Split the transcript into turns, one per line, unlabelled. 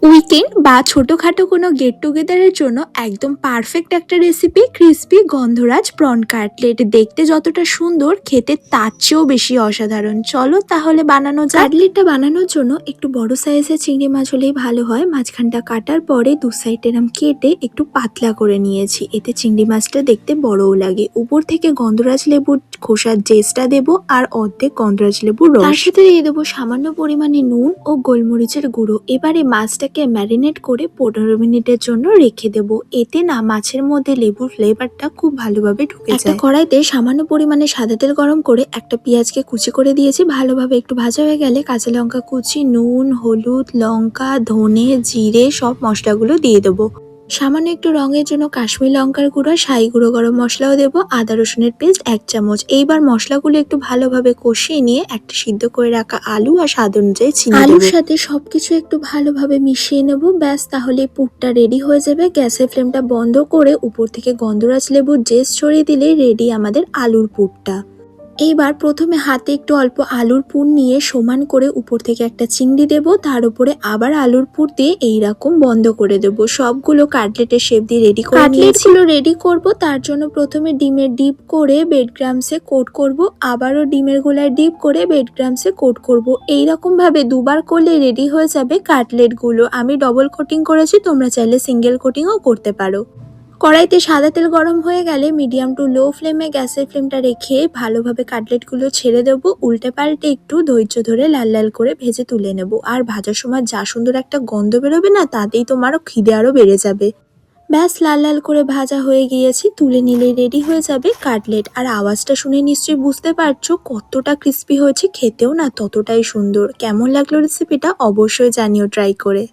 Weekend বা ছোটখাটো কোনো গেট টুগেদারের জন্য একদম পারফেক্ট একটা রেসিপি ক্রিস্পি গন্ধরাজ প্রন কাটলেট। দেখতে যতটা সুন্দর, খেতে তার চেয়েও বেশি অসাধারণ। চলো তাহলে বানানো যাক। কাটলেটটা বানানোর জন্য একটু বড় সাইজের চিংড়ি মাছ হলেই ভালো হয়। মাঝখানটা কাটার পরে দু সাইড এরম কেটে একটু পাতলা করে নিয়েছি, এতে চিংড়ি মাছটা দেখতে বড়ও লাগে। উপর থেকে গন্ধরাজ লেবুর খোসার জেসটা দেবো আর অর্ধেক গন্ধরাজ লেবুর রস। তার সাথে দিয়ে দেবো সামান্য পরিমাণে নুন ও গোলমরিচের গুঁড়ো। এবারে মাছটাকে ম্যারিনেট করে 15 মিনিটের জন্য রেখে দেব। এতে না মাছের মধ্যে লেবুর ফ্লেভারটা খুব ভালোভাবে ঢুকে যায়। একটা কড়াইতে সামান্য পরিমাণে সাদা তেল গরম করে একটা পেঁয়াজকে কুচি করে দিয়েছি। ভালোভাবে একটু ভাজা হয়ে গেলে কাঁচা লঙ্কা কুচি, নুন, হলুদ, লঙ্কা, ধনে, জিরে সব মশলাগুলো দিয়ে দেবো। সামান্য একটু রঙের জন্য কাশ্মীর লঙ্কার গুঁড়ো, শাহি গুঁড়ো, গরম মশলাও দেবো, আদা রসুনের পেস্ট 1 চামচ। এইবার মশলাগুলো একটু ভালোভাবে কষিয়ে নিয়ে একটা সিদ্ধ করে রাখা আলু আর স্বাদ অনুযায়ী চিনি, আলুর সাথে সবকিছু একটু ভালোভাবে মিশিয়ে নেব। ব্যাস, তাহলে পুরটা রেডি হয়ে যাবে। গ্যাসের ফ্লেমটা বন্ধ করে উপর থেকে গন্ধরাজ লেবুর জেস ছড়িয়ে দিলেই রেডি আমাদের আলুর পুরটা। এইবার প্রথমে হাতে একটু অল্প আলুর পুর নিয়ে সমান করে উপর থেকে একটা চিংড়ি দেব, তার উপরে আবার আলুর পুর দিয়ে এইরকম বন্ধ করে দেব। সবগুলো কাটলেটের শেপ দিয়ে রেডি করে কাটলেটগুলো রেডি করব। তার জন্য প্রথমে ডিমের ডিপ করে বেড ক্রামসে কোট করব, আবারও ডিমের গোলায় ডিপ করে বেড ক্রামসে কোট করব। এইরকম ভাবে দুবার করলে রেডি হয়ে যাবে কাটলেটগুলো। আমি ডবল কোটিং করেছি, তোমরা চাইলে সিঙ্গেল কোটিংও করতে পারো। কড়াইতে সাদা তেল গরম হয়ে গেলে মিডিয়াম টু লো ফ্লেমে গ্যাসের ফ্লেমটা রেখে ভালোভাবে কাটলেটগুলো ছেড়ে দেবো। উল্টে পাল্টে একটু ধৈর্য ধরে লাল লাল করে ভেজে তুলে নেব। আর ভাজার সময় যা সুন্দর একটা গন্ধ বেরোবে না, তাতেই তোমারও খিদে আরও বেড়ে যাবে। ব্যাস, লাল লাল করে ভাজা হয়ে গিয়েছি, তুলে নিলেই রেডি হয়ে যাবে কাটলেট। আর আওয়াজটা শুনে নিশ্চয়ই বুঝতে পারছো কতটা ক্রিস্পি হয়েছে, খেতেও না ততটাই সুন্দর। কেমন লাগলো রেসিপিটা অবশ্যই জানিও ট্রাই করে।